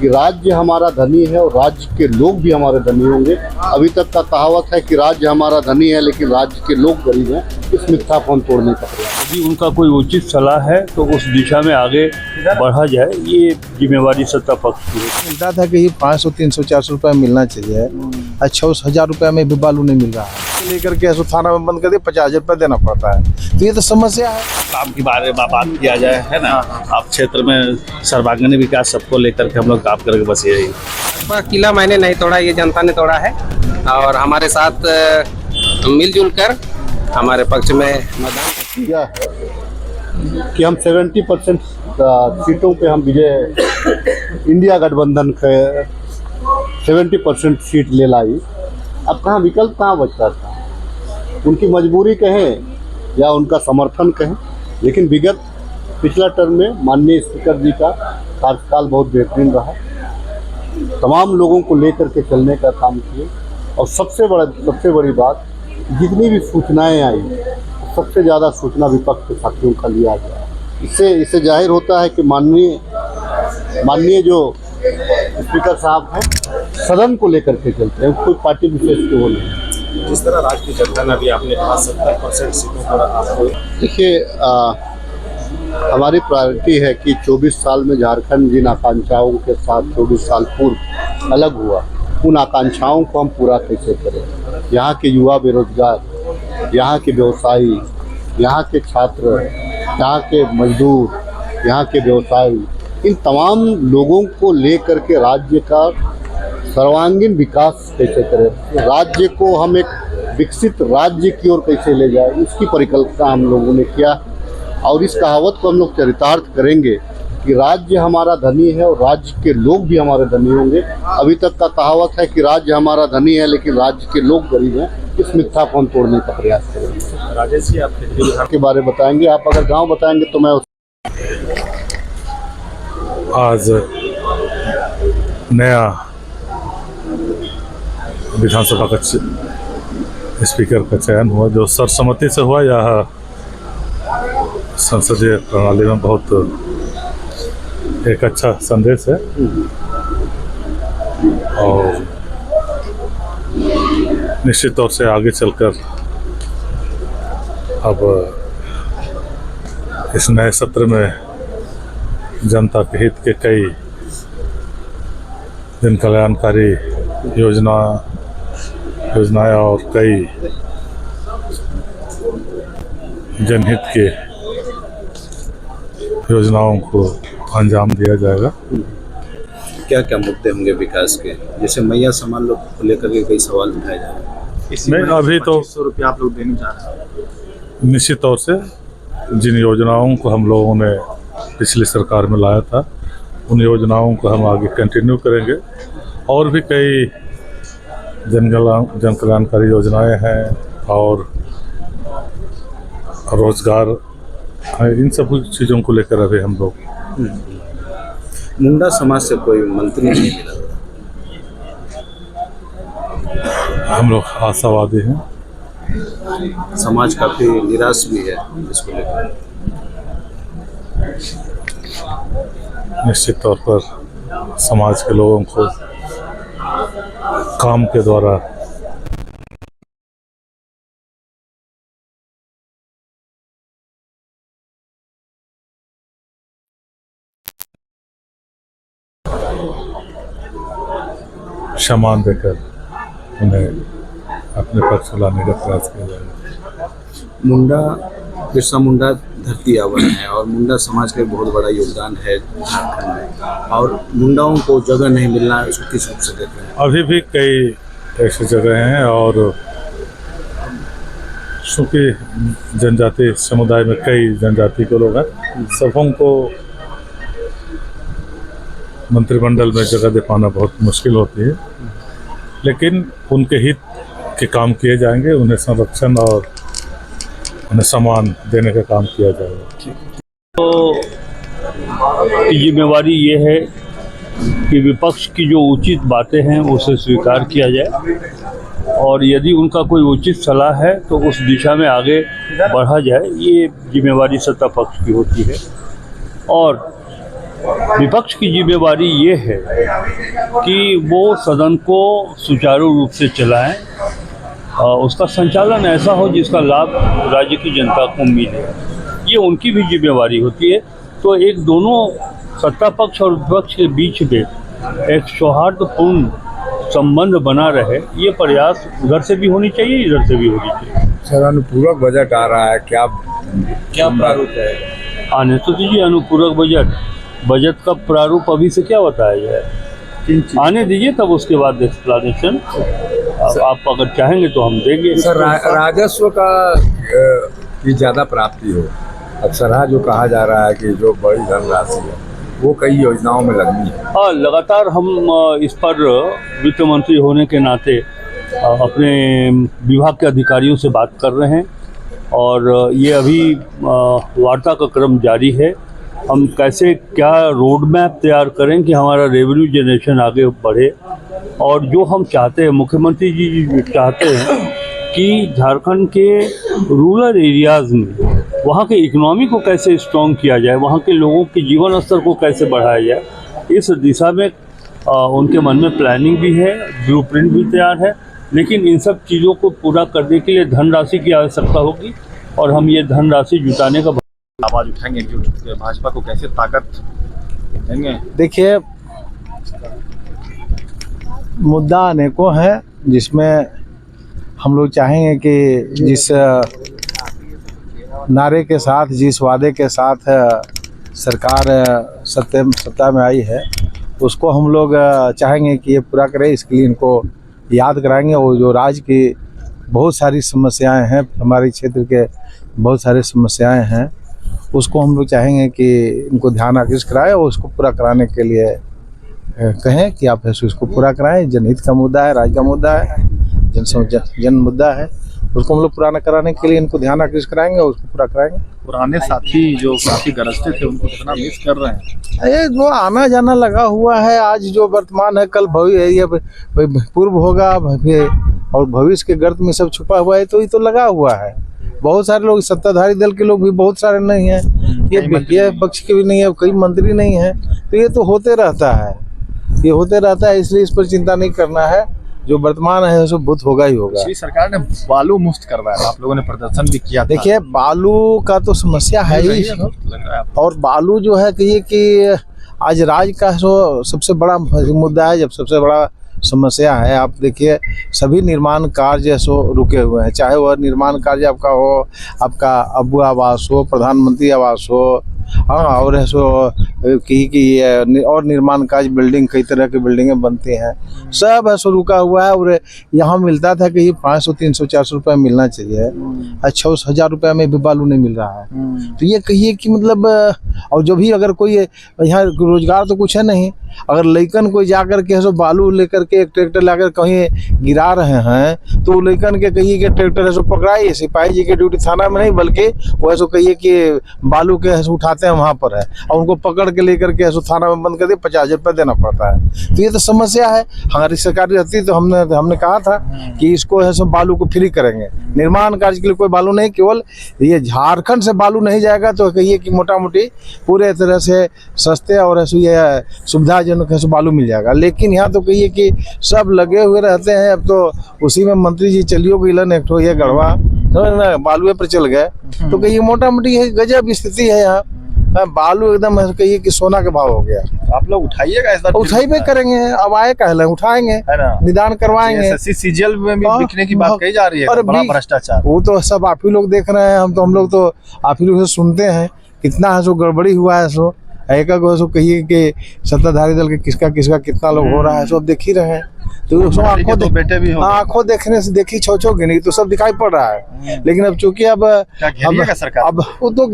कि राज्य हमारा धनी है और राज्य के लोग भी हमारे धनी होंगे। अभी तक का कहावत है कि राज्य हमारा धनी है लेकिन राज्य के लोग गरीब हैं। इस मिथ्यापन तोड़ने का प्रयास। यदि उनका कोई उचित सलाह है तो उस दिशा में आगे बढ़ा जाए, ये जिम्मेवारी सत्ता पक्ष की है। मिलता था कि 500, 300, 400 रुपये मिलना चाहिए। अच्छा 1000 रुपये में भी बालू नहीं मिल रहा है। लेकर के ऐसा थाना में बंद कर दिया, 50,000 रुपये देना पड़ता है। तो ये तो समस्या है। काम के बारे में बात किया जाए, है ना। आप क्षेत्र में सर्वांगीण विकास सबको लेकर के हम लोग काम करके बस यही। किला मैंने नहीं तोड़ा, ये जनता ने तोड़ा है और हमारे साथ मिलजुल कर हमारे पक्ष में मतदान किया है कि हम 70% सीटों पे हम विजय इंडिया गठबंधन के 70% सीट ले लाई। अब कहाँ विकल्प कहाँ बचता था? उनकी मजबूरी कहें या उनका समर्थन कहें, लेकिन विगत पिछला टर्म में माननीय स्पीकर जी का कार्यकाल बहुत बेहतरीन रहा। तमाम लोगों को लेकर के चलने का काम किए और सबसे बड़ी बात, जितनी भी सूचनाएं आई सबसे ज़्यादा सूचना विपक्ष के साथियों का लिया गया। इससे जाहिर होता है कि माननीय जो स्पीकर साहब हैं सदन को लेकर के चलते हैं, कोई पार्टी विशेष के वो नहीं। जिस तरह राष्ट्रीय जनता ने भी आपने 70% सीटों पर आपको देखिए, हमारी प्रायोरिटी है कि 24 साल में झारखंड जिन आकांक्षाओं के साथ 24 साल पूर्व अलग हुआ, उन आकांक्षाओं को हम पूरा कैसे करें। यहाँ के युवा बेरोजगार, यहाँ के व्यवसायी, यहाँ के छात्र, यहाँ के मजदूर, यहाँ के व्यवसायी, इन तमाम लोगों को लेकर के राज्य का सर्वांगीण विकास कैसे करें, राज्य को हम एक विकसित राज्य की ओर कैसे ले जाए, इसकी परिकल्पना हम लोगों ने किया। और इस कहावत को हम लोग चरितार्थ करेंगे कि राज्य हमारा धनी है और राज्य के लोग भी हमारे धनी होंगे। अभी तक का कहावत है कि राज्य हमारा धनी है लेकिन राज्य के लोग गरीब हैं। इस मिथ्यापन तोड़ने का प्रयास करेंगे। राजेश जी, आप के बारे में बताएंगे। आप अगर गांव बताएंगे तो मैं आज नया विधानसभा का स्पीकर का चयन हुआ, जो सर्वसम्मति से हुआ। यह संसदीय प्रणाली में बहुत एक अच्छा संदेश है और निश्चित तौर से आगे चलकर अब इस नए सत्र में जनता के हित के कई जन कल्याणकारी योजनाएं और कई जनहित के योजनाओं को अंजाम दिया जाएगा। क्या क्या मुद्दे होंगे विकास के, जैसे मैया समान लोग को लेकर के कई सवाल उठाए जा रहे हैं। अभी तो 2500 रुपये आप लोग देने जा रहे हैं। निश्चित तौर से जिन योजनाओं को हम लोगों ने पिछली सरकार में लाया था, उन योजनाओं को हम आगे कंटिन्यू करेंगे। और भी कई जन कल्याणकारी योजनाएं हैं और रोजगार, इन सब चीज़ों को लेकर अभी हम लोग। मुंडा समाज से कोई मंत्री नहीं मिला, हम लोग आशावादी हैं। समाज काफी निराश भी है इसको लेकर। निश्चित तौर पर समाज के लोगों को काम के द्वारा सम्मान देकर उन्हें अपने पक्ष लाने का प्रयास किया जाएगा। मुंडा बिरसा मुंडा धरती आवर है और मुंडा समाज का बहुत बड़ा योगदान है झारखंड में, और मुंडाओं को जगह नहीं मिलना है, उसको किस रूप से देते हैं? अभी भी कई ऐसी जगह हैं और चूँकि जनजाति समुदाय में कई जनजाति के लोग हैं, सबों को मंत्रिमंडल में जगह दे पाना बहुत मुश्किल होती है, लेकिन उनके हित के काम किए जाएंगे। उन्हें संरक्षण और उन्हें सम्मान देने का काम किया जाएगा। तो जिम्मेवारी ये है कि विपक्ष की जो उचित बातें हैं उसे स्वीकार किया जाए और यदि उनका कोई उचित सलाह है तो उस दिशा में आगे बढ़ा जाए, ये जिम्मेवारी सत्ता पक्ष की होती है। और विपक्ष की जिम्मेवारी ये है कि वो सदन को सुचारू रूप से चलाएं, उसका संचालन ऐसा हो जिसका लाभ राज्य की जनता को मिले, ये उनकी भी जिम्मेवारी होती है। तो एक दोनों सत्ता पक्ष और विपक्ष के बीच में एक सौहार्दपूर्ण संबंध बना रहे, ये प्रयास उधर से भी होनी चाहिए, इधर से भी होनी चाहिए। सर, अनुपूरक बजट आ रहा है, क्या प्रारूप है? आने तो दीजिए अनुपूरक बजट का प्रारूप अभी से क्या बताया जाए, आने दीजिए तब उसके बाद एक्सप्लेनेशन आप अगर चाहेंगे तो हम देंगे। सर, राजस्व का की ज़्यादा प्राप्ति हो, अक्सर जो कहा जा रहा है कि जो बड़ी धनराशि है वो कई योजनाओं में लगनी है। हाँ, लगातार हम इस पर वित्त मंत्री होने के नाते अपने विभाग के अधिकारियों से बात कर रहे हैं और ये अभी वार्ता का क्रम जारी है। हम कैसे क्या रोड मैप तैयार करें कि हमारा रेवेन्यू जनरेशन आगे बढ़े, और जो हम चाहते हैं, मुख्यमंत्री जी चाहते हैं कि झारखंड के रूरल एरियाज़ में वहाँ के इकोनॉमी को कैसे स्ट्रॉन्ग किया जाए, वहाँ के लोगों के जीवन स्तर को कैसे बढ़ाया जाए, इस दिशा में उनके मन में प्लानिंग भी है, ब्लूप्रिंट भी तैयार है। लेकिन इन सब चीज़ों को पूरा करने के लिए धनराशि की आवश्यकता होगी और हम ये धनराशि जुटाने का आवाज़ उठाएंगे, एकजुट होकर भाजपा को कैसे ताकत देंगे? देखिए, मुद्दा अनेकों है जिसमें हम लोग चाहेंगे कि जिस नारे के साथ, जिस वादे के साथ सरकार सत्ता में आई है, उसको हम लोग चाहेंगे कि ये पूरा करें। इसके लिए इनको याद कराएंगे और जो राज्य की बहुत सारी समस्याएं हैं, हमारे क्षेत्र के बहुत सारी समस्याएं हैं, उसको हम लोग चाहेंगे कि इनको ध्यान आकृष्ट कराएं और उसको पूरा कराने के लिए कहें कि आप इसको पूरा कराएं। जनहित का मुद्दा है, राज्य का मुद्दा है, जन मुद्दा है, उसको हम लोग पुराना कराने के लिए इनको ध्यान आकृष्ट कराएंगे और उसको पूरा कराएंगे। पुराने साथी जो काफी गरजते थे उनको कितना मिस कर रहे हैं? ये जो आना जाना लगा हुआ है, आज जो वर्तमान है कल भविष्य, ये पूर्व होगा और भविष्य के गर्त में सब छुपा हुआ है, तो ये तो लगा हुआ है। बहुत सारे लोग, सत्ताधारी दल के लोग भी बहुत सारे नहीं हैं, ये पक्ष के भी नहीं है, कई मंत्री नहीं है, तो ये तो होते रहता है, ये होते रहता है। इसलिए इस पर चिंता नहीं करना है, जो वर्तमान है उसको बुत होगा ही होगा। पिछली सरकार ने बालू मुफ्त करवाया, आप लोगों ने प्रदर्शन भी किया था। देखिए, बालू का तो समस्या है ही, और बालू जो है कि आज राज्य का सबसे बड़ा मुद्दा है, जब सबसे बड़ा समस्या है। आप देखिए, सभी निर्माण कार्य रुके हुए हैं, चाहे वह निर्माण कार्य आपका हो, आपका अब्बू आवास हो, प्रधानमंत्री आवास हो, हाँ, और और निर्माण कार्य, बिल्डिंग, कई तरह की बिल्डिंगें बनती हैं, सब ऐसा रुका हुआ है। और यहाँ मिलता था कि 500, 300, 400 रुपये मिलना चाहिए, 6,000 रुपये में भी बालू नहीं मिल रहा है। तो ये कहिए कि मतलब, और जो भी अगर कोई यहाँ रोजगार तो कुछ है नहीं, अगर लइकन कोई जाकर के ऐसा बालू लेकर के एक ट्रैक्टर लाकर कहीं गिरा रहे हैं, तो लइकन के कहिए कि ट्रैक्टर ऐसा पकड़ाइए, सिपाही जी के ड्यूटी थाना में नहीं, बल्कि वो ऐसा कहिए कि बालू के ऐसा उठाते हैं वहाँ पर है, और उनको पकड़ के लेकर के ऐसा थाना में बंद कर दिए, 50,000 रुपये देना पड़ता है। तो ये तो समस्या है। हमारी सरकार रहती तो हमने कहा था कि इसको ऐसा बालू को फ्री करेंगे, निर्माण कार्य के लिए कोई बालू नहीं, केवल ये झारखंड से बालू नहीं जाएगा, तो कहिए कि मोटा मोटी पूरे तरह से सस्ते और ऐसे ये सुविधाजनक ऐसे बालू मिल जाएगा। लेकिन यहाँ तो कहिए कि सब लगे हुए रहते हैं। अब तो उसी में मंत्री जी चलियो गिलन एक ठो ये गढ़वा बालुए पर चल गए, तो कहिए मोटा मोटी गजब स्थिति है यहाँ। बालू एकदम कहिए कि सोना के भाव हो गया। आप लोग उठाइएगा, इस बार उठाइबे करेंगे, अब आए कहले उठाएंगे, निदान करवाएंगे। सीजीएल में भी बिकने की बात कही जा रही है, बड़ा भ्रष्टाचार। वो तो सब आप ही लोग देख रहे हैं, हम लोग तो आप ही लोग से सुनते हैं, कितना है सो गड़बड़ी हुआ है, सो एक सो कहिए कि सत्ताधारी दल के किसका कितना लोग हो रहा है, सो अब देख ही रहे हैं। तो सब आंखों देखने से देखी छो गिनी तो सब दिखाई पड़ रहा है। लेकिन अब चूंकि अब वो तो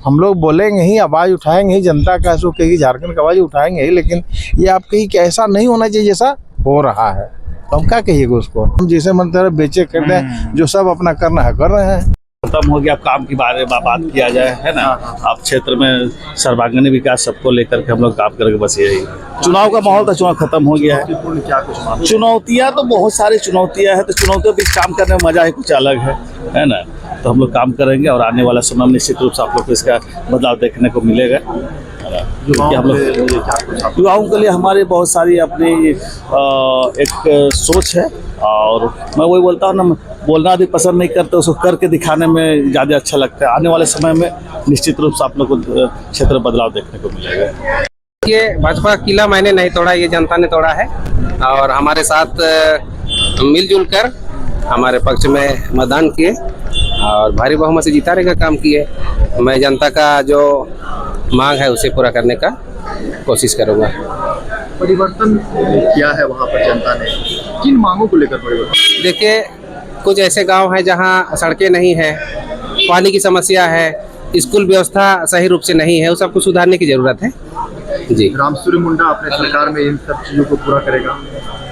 हम लोग बोलेंगे ही, आवाज उठाएंगे ही, जनता का सो कही झारखंड का आवाज उठाएंगे ही। लेकिन ये आप कही कि ऐसा नहीं होना चाहिए जैसा हो रहा है, तो हम क्या कहिएगा उसको। हम जैसे मन तरह बेचे करते हैं, जो सब अपना करना है कर रहे हैं। खत्म हो गया, अब काम के बारे में बात किया जाए, है ना। आप क्षेत्र में सर्वांगीण विकास सबको लेकर के हम लोग काम करके बस यही। चुनाव का माहौल था, चुनाव खत्म हो गया है। चुनौतियां तो बहुत सारी चुनौतियां हैं, तो चुनौतियों के बीच काम करने में मजा ही कुछ अलग है ना। तो हम लोग काम करेंगे और आने वाला समय में निश्चित रूप से आप लोग को इसका बदलाव देखने को मिलेगा। है कि हम लोग युवाओं के लिए हमारे बहुत सारी अपनी एक सोच है, और मैं वही बोलता हूँ ना, बोलना भी पसंद नहीं करते, उसको करके दिखाने में ज़्यादा अच्छा लगता है। आने वाले समय में निश्चित रूप से आप लोग को क्षेत्र में बदलाव देखने को मिलेगा। ये भाजपा का किला मैंने नहीं तोड़ा, ये जनता ने तोड़ा है, और हमारे साथ मिलजुल कर हमारे पक्ष में मतदान किए और भारी बहुमत से जिताने का काम किए। मैं जनता का जो मांग है उसे पूरा करने का कोशिश करूँगा। परिवर्तन किया है वहाँ पर जनता ने, किन मांगों को लेकर परिवर्तन? देखिए, कुछ ऐसे गांव हैं जहां सड़कें नहीं है, पानी की समस्या है, स्कूल व्यवस्था सही रूप से नहीं है, उस सबको सुधारने की जरूरत है जी। रामसूर्य मुंडा अपने सरकार में इन सब चीज़ों को पूरा करेगा।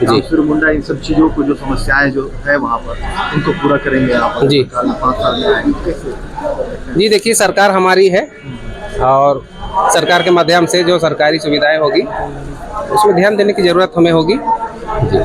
रामसूर्य मुंडा इन सब चीज़ों को, जो समस्याएं जो है वहाँ पर, उनको पूरा करेंगे आप जी। 5 साल में आएंगे कैसे? जी देखिए, सरकार हमारी है और सरकार के माध्यम से जो सरकारी सुविधाएं होगी उसमें ध्यान देने की जरूरत हमें होगी जी।